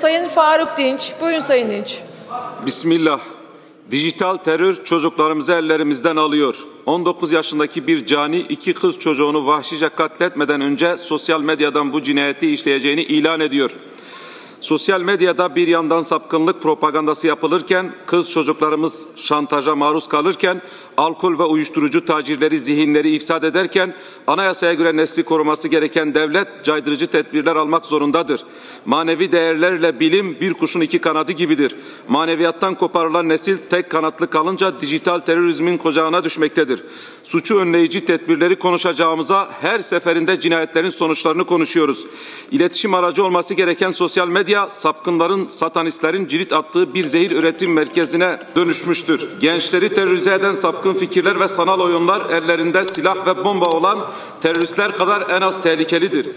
Sayın Faruk Dinç. Buyurun Sayın Dinç. Bismillah. Dijital terör çocuklarımızı ellerimizden alıyor. 19 yaşındaki bir cani 2 kız çocuğunu vahşice katletmeden önce sosyal medyadan bu cinayeti işleyeceğini ilan ediyor. Sosyal medyada bir yandan sapkınlık propagandası yapılırken, kız çocuklarımız şantaja maruz kalırken, alkol ve uyuşturucu tacirleri zihinleri ifsad ederken, anayasaya göre nesli koruması gereken devlet caydırıcı tedbirler almak zorundadır. Manevi değerlerle bilim bir kuşun iki kanadı gibidir. Maneviyattan koparılan nesil tek kanatlı kalınca dijital terörizmin kucağına düşmektedir. Suçu önleyici tedbirleri konuşacağımıza her seferinde cinayetlerin sonuçlarını konuşuyoruz. İletişim aracı olması gereken sosyal medya, sapkınların, satanistlerin cirit attığı bir zehir üretim merkezine dönüşmüştür. Gençleri terörize eden sapkın fikirler ve sanal oyunlar ellerinde silah ve bomba olan teröristler kadar en az tehlikelidir.